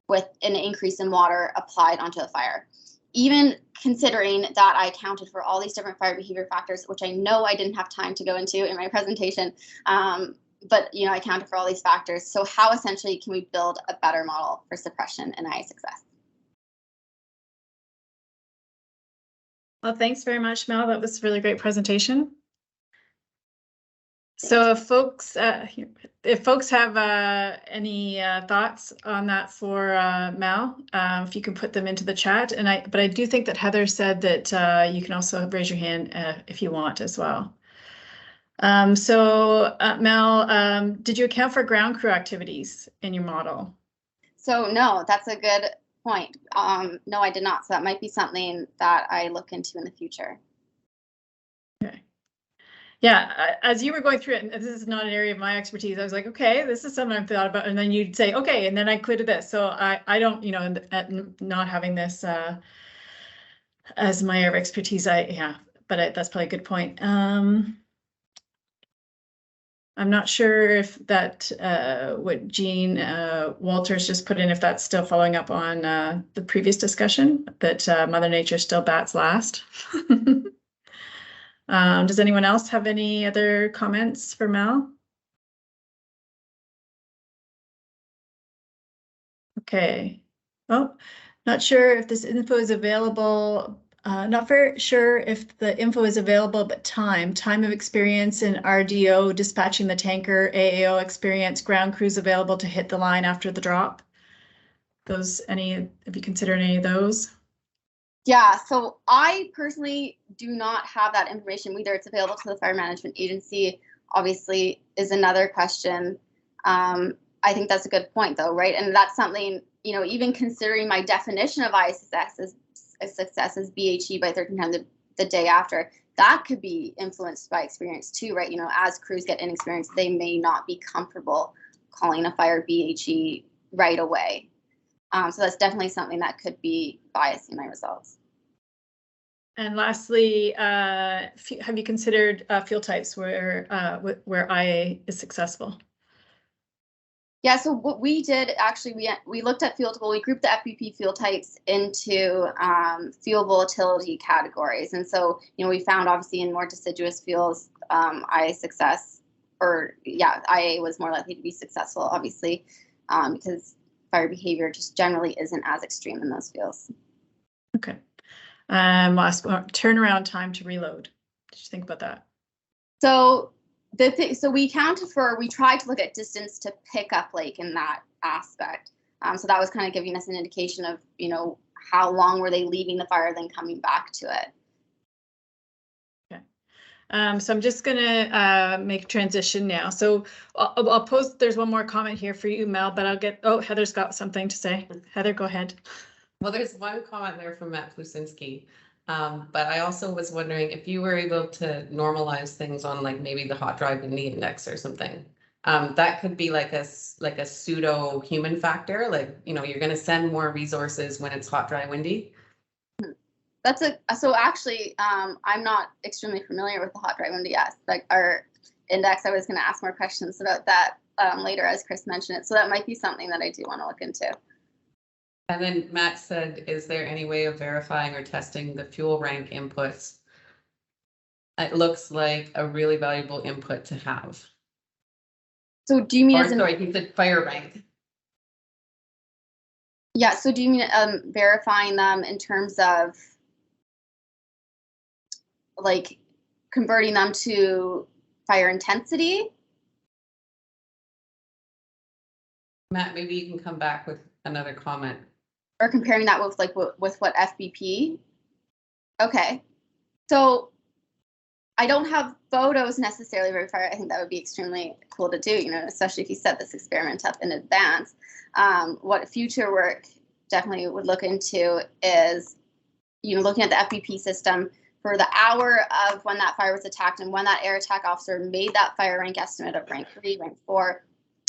with an increase in water applied onto a fire. Even considering that I accounted for all these different fire behavior factors, which I know I didn't have time to go into in my presentation, but I accounted for all these factors. So how essentially can we build a better model for suppression and IA success? Well, thanks very much, Mel. That was a really great presentation. So if folks have any thoughts on that for Mel, if you can put them into the chat. But I do think that Heather said that you can also raise your hand if you want as well. Mel, did you account for ground crew activities in your model? So no, that's a good point. No, I did not. So that might be something that I look into in the future. Okay. Yeah, as you were going through it, and this is not an area of my expertise, I was like, okay, this is something I've thought about. And then you'd say, okay, and then I included this. So I don't, you know, not having this as my area of expertise, but that's probably a good point. I'm not sure if that what Jean Walters just put in, if that's still following up on the previous discussion, that Mother Nature still bats last. Does anyone else have any other comments for Mel? Okay. Oh, not sure if this info is available. Not very sure if the info is available, but time of experience in RDO, dispatching the tanker, AAO experience, ground crews available to hit the line after the drop. Have you considered any of those? Yeah, so I personally do not have that information. Whether it's available to the Fire Management Agency, obviously, is another question. I think that's a good point, though, right? And that's something, you know, even considering my definition of ISS as success as BHE by 13 times the day after, that could be influenced by experience too, right? You know, as crews get inexperienced, they may not be comfortable calling a fire BHE right away. So that's definitely something that could be biasing my results. And lastly, have you considered field types where IA is successful? Yeah, so what we did actually, we looked at we grouped the FBP field types into fuel volatility categories. And so, you know, we found obviously in more deciduous fuels, IA was more likely to be successful, obviously, because fire behavior just generally isn't as extreme in those fuels. Okay. Last one, turnaround time to reload. Did you think about that? So we tried to look at distance to pick up lake in that aspect. So that was kind of giving us an indication of, you know, how long were they leaving the fire, then coming back to it. So I'm just gonna make a transition now. So I'll post, there's one more comment here for you, Mel, but Heather's got something to say. Heather, go ahead. Well, there's one comment there from Matt Plusinski. But I also was wondering if you were able to normalize things on like maybe the hot, dry, windy index or something. That could be like a pseudo human factor. Like, you know, you're going to send more resources when it's hot, dry, windy. So actually, I'm not extremely familiar with the hot, dry, windy. Yes, like our index, I was going to ask more questions about that later as Chris mentioned it. So that might be something that I do want to look into. And then Matt said, is there any way of verifying or testing the fuel rank inputs? It looks like a really valuable input to have. So do you mean sorry, he said fire rank. Yeah, so do you mean verifying them in terms of like converting them to fire intensity? Matt, maybe you can come back with another comment. Or comparing that with like with what FBP? Okay, so I don't have photos necessarily of fire. I think that would be extremely cool to do, you know, especially if you set this experiment up in advance. What future work definitely would look into is, you know, looking at the FBP system for the hour of when that fire was attacked and when that air attack officer made that fire rank estimate of rank 3, rank 4,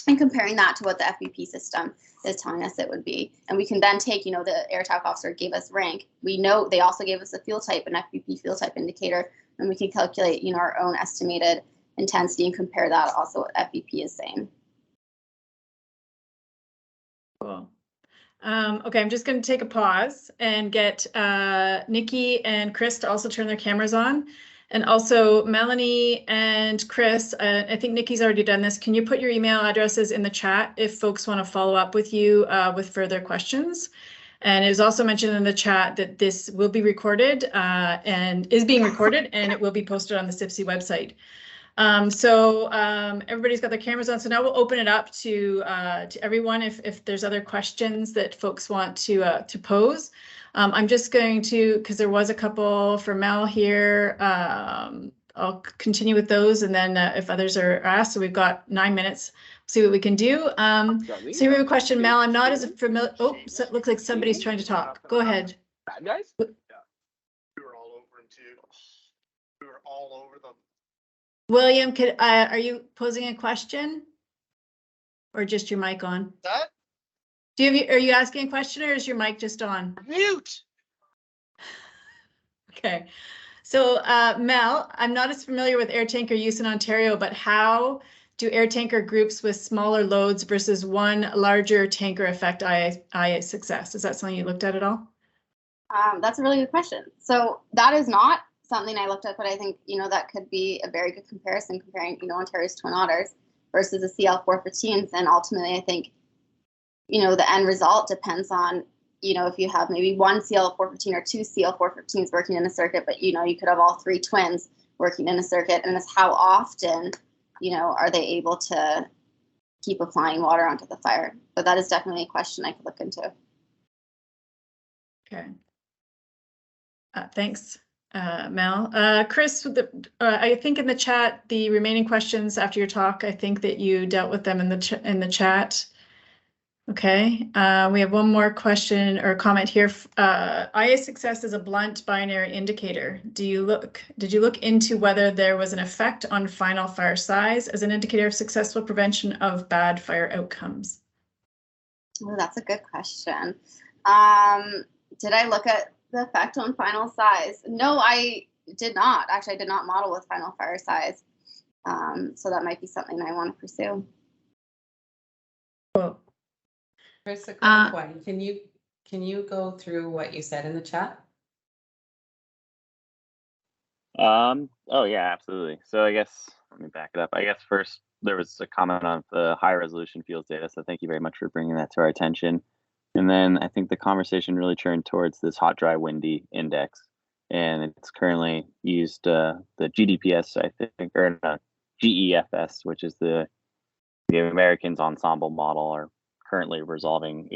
and comparing that to what the FBP system is telling us it would be. And we can then take, you know, the air attack officer gave us rank. We know they also gave us a fuel type, an FBP fuel type indicator, and we can calculate, you know, our own estimated intensity and compare that also what FBP is saying. Cool. Okay, I'm just going to take a pause and get Nikki and Chris to also turn their cameras on. And also Melanie and Chris, I think Nikki's already done this. Can you put your email addresses in the chat if folks want to follow up with you with further questions? And it was also mentioned in the chat that this will be recorded and is being recorded, and it will be posted on the CIFFC website. Everybody's got their cameras on. So now we'll open it up to everyone if there's other questions that folks want to pose. I'm just going to, because there was a couple for Mel here, I'll continue with those, and then if others are asked, so we've got 9 minutes. see what we can do. So we have a question, Mel. I'm not as familiar. Oh, so it looks like somebody's trying to talk. Go ahead. Bad guys? Yeah. We were all over them too. We were all over them. William, are you posing a question? Or just your mic on? That? Are you asking a question or is your mic just on? Mute. Okay. So Mel, I'm not as familiar with air tanker use in Ontario, but how do air tanker groups with smaller loads versus one larger tanker affect IA success? Is that something you looked at all? That's a really good question. So that is not something I looked at, but I think, that could be a very good comparison comparing, Ontario's Twin Otters versus the CL415s. And ultimately, I think, the end result depends on, if you have maybe one CL415 or two CL415s working in a circuit, but, you could have all three twins working in a circuit. And it's how often, are they able to keep applying water onto the fire? But that is definitely a question I could look into. Okay. Thanks, Mel. Chris, I think in the chat, the remaining questions after your talk, I think that you dealt with them in the chat. Okay, we have one more question or comment here. IA success is a blunt binary indicator. Did you look into whether there was an effect on final fire size as an indicator of successful prevention of bad fire outcomes? Oh, that's a good question. Did I look at the effect on final size? No, I did not. Actually, I did not model with final fire size. So that might be something I want to pursue. Cool. Chris, a quick one. Can you go through what you said in the chat? Oh yeah, absolutely. So I guess let me back it up. I guess first there was a comment on the high resolution fields data. So thank you very much for bringing that to our attention. And then I think the conversation really turned towards this hot, dry, windy index, and it's currently used the GDPS, I think, or GEFS, which is the Americans ensemble model, are currently resolving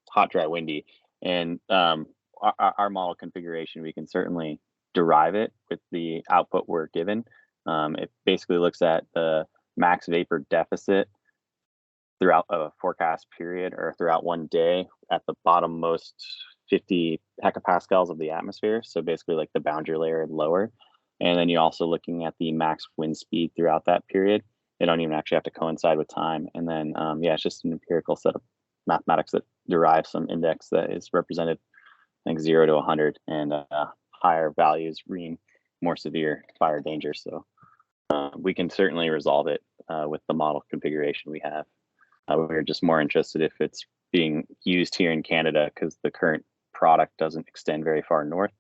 hot, dry, windy, and our model configuration, we can certainly derive it with the output we're given. It basically looks at the max vapor deficit throughout a forecast period or throughout one day at the bottommost 50 hectopascals of the atmosphere. So basically like the boundary layer and lower. And then you're also looking at the max wind speed throughout that period. They don't even actually have to coincide with time. And then, yeah, it's just an empirical set of mathematics that derives some index that is represented, I think, 0 to 100, and higher values mean more severe fire danger. So we can certainly resolve it with the model configuration we have. We're just more interested if it's being used here in Canada because the current product doesn't extend very far north.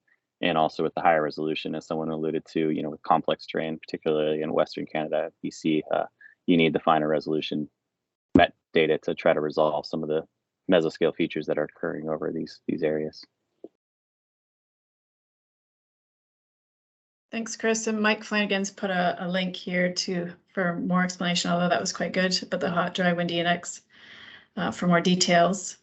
And also with the higher resolution, as someone alluded to, with complex terrain, particularly in Western Canada, BC, you need the finer resolution MET data to try to resolve some of the mesoscale features that are occurring over these areas. Thanks, Chris. And Mike Flanagan's put a link here for more explanation, although that was quite good, about the hot, dry, windy index for more details.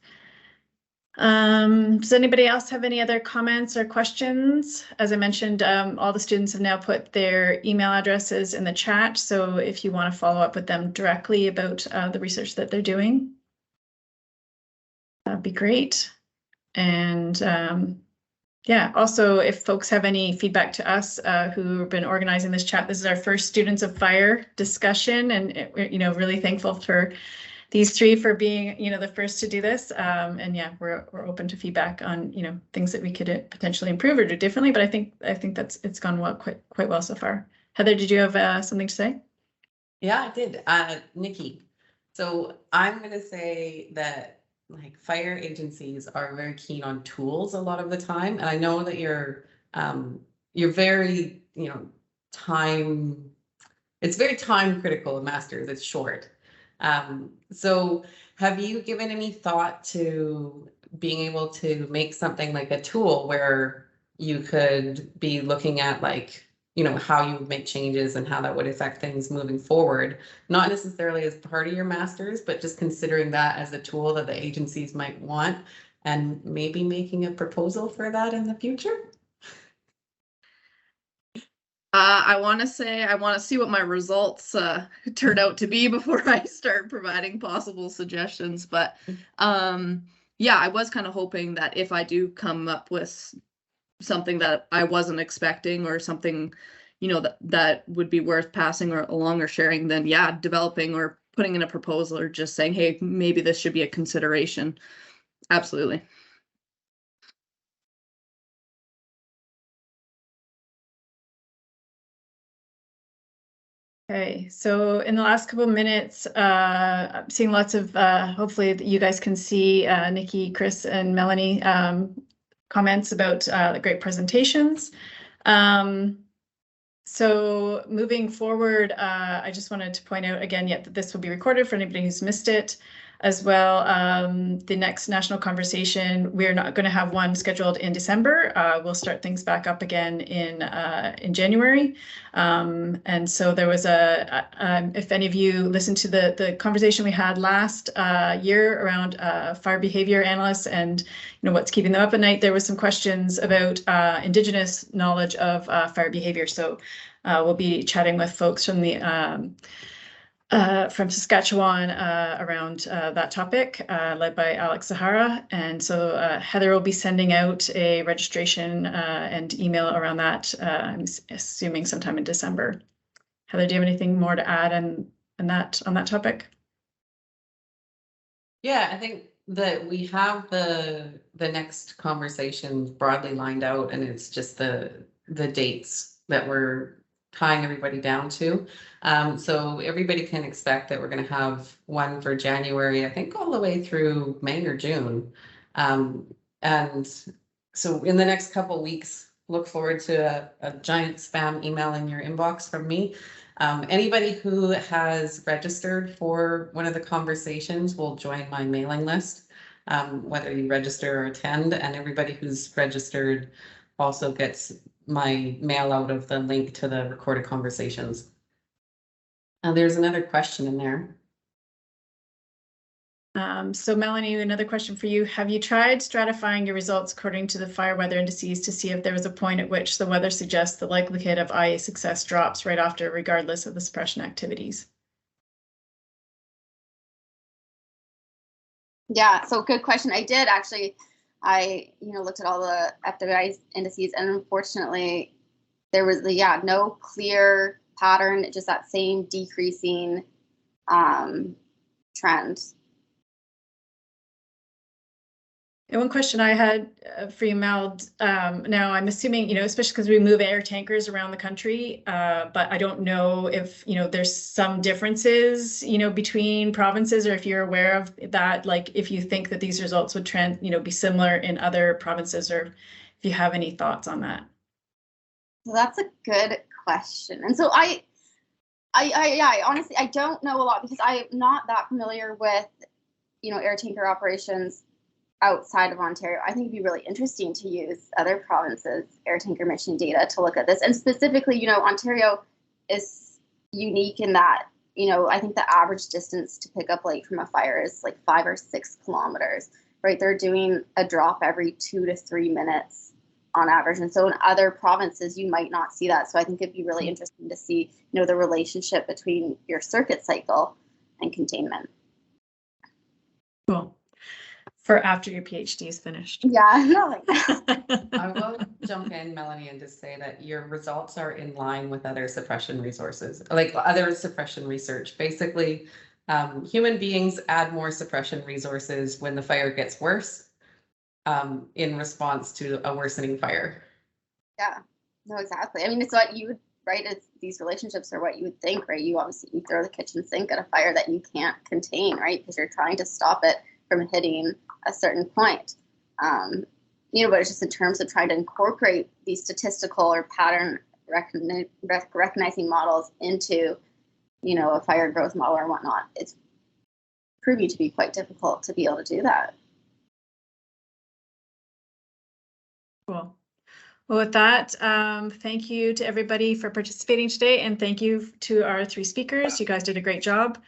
Does anybody else have any other comments or questions? As I mentioned, all the students have now put their email addresses in the chat. So if you want to follow up with them directly about the research that they're doing, that'd be great. And yeah, also if folks have any feedback to us who have been organizing this chat, this is our first Students of Fire discussion, and really thankful for these three for being, the first to do this. And yeah, we're open to feedback on, things that we could potentially improve or do differently. But I think it's gone well, quite well so far. Heather, did you have something to say? Yeah, I did. Nikki. So I'm going to say that fire agencies are very keen on tools a lot of the time. And I know that you're very, it's very time critical in masters. It's short. So have you given any thought to being able to make something like a tool where you could be looking at how you would make changes and how that would affect things moving forward, not necessarily as part of your masters, but just considering that as a tool that the agencies might want and maybe making a proposal for that in the future? I want to say I want to see what my results turn out to be before I start providing possible suggestions. But yeah, I was kind of hoping that if I do come up with something that I wasn't expecting or something, you know, that would be worth passing or along or sharing, then yeah, developing or putting in a proposal or just saying, hey, maybe this should be a consideration. Absolutely. Okay, so in the last couple of minutes, I'm seeing lots of, hopefully you guys can see Nikki, Chris, and Melanie comments about the great presentations. So moving forward, I just wanted to point out again yet that this will be recorded for anybody who's missed it as well. The next national conversation, we're not going to have one scheduled in December. We'll start things back up again in January. And so there was if any of you listened to the conversation we had last year around fire behavior analysts and what's keeping them up at night, there was some questions about Indigenous knowledge of fire behavior. So we'll be chatting with folks from the from Saskatchewan around that topic, led by Alex Zahara. And so Heather will be sending out a registration and email around that, I'm assuming sometime in December. Heather, do you have anything more to add on that topic? Yeah, I think that we have the next conversation broadly lined out, and it's just the dates that we're tying everybody down to. So everybody can expect that we're going to have one for January, I think all the way through May or June. And so in the next couple weeks, look forward to a giant spam email in your inbox from me. Anybody who has registered for one of the conversations will join my mailing list, whether you register or attend, and everybody who's registered also gets my mail out of the link to the recorded conversations. There's another question in there. So Melanie, another question for you. Have you tried stratifying your results according to the fire weather indices to see if there was a point at which the weather suggests the likelihood of IA success drops right after, regardless of the suppression activities? Yeah, so good question. I did actually, I looked at all the FWI indices, and unfortunately there was no clear pattern, just that same decreasing trend. And one question I had for you, Mel, now I'm assuming, especially because we move air tankers around the country, but I don't know if, there's some differences, between provinces, or if you're aware of that, like if you think that these results would be similar in other provinces, or if you have any thoughts on that. Well, that's a good question. And so I honestly, I don't know a lot because I'm not that familiar with, air tanker operations outside of Ontario. I think it'd be really interesting to use other provinces' air tanker mission data to look at this. And specifically, Ontario is unique in that, I think the average distance to pick up light from a fire is like 5 or 6 kilometers, right? They're doing a drop every 2 to 3 minutes on average. And so in other provinces, you might not see that. So I think it'd be really interesting to see, the relationship between your circuit cycle and containment. Cool. For after your PhD is finished. Yeah, not like that. I will jump in, Melanie, and just say that your results are in line with other suppression resources, like other suppression research. Basically, human beings add more suppression resources when the fire gets worse, in response to a worsening fire. Yeah, no, exactly. I mean, it's what you would, right? It's, these relationships are what you would think, right? You throw the kitchen sink at a fire that you can't contain, right? Because you're trying to stop it from hitting a certain point. But it's just in terms of trying to incorporate these statistical or pattern recognizing models into, a fire growth model or whatnot. It's proving to be quite difficult to be able to do that. Cool. Well, with that, thank you to everybody for participating today, and thank you to our 3 speakers. You guys did a great job.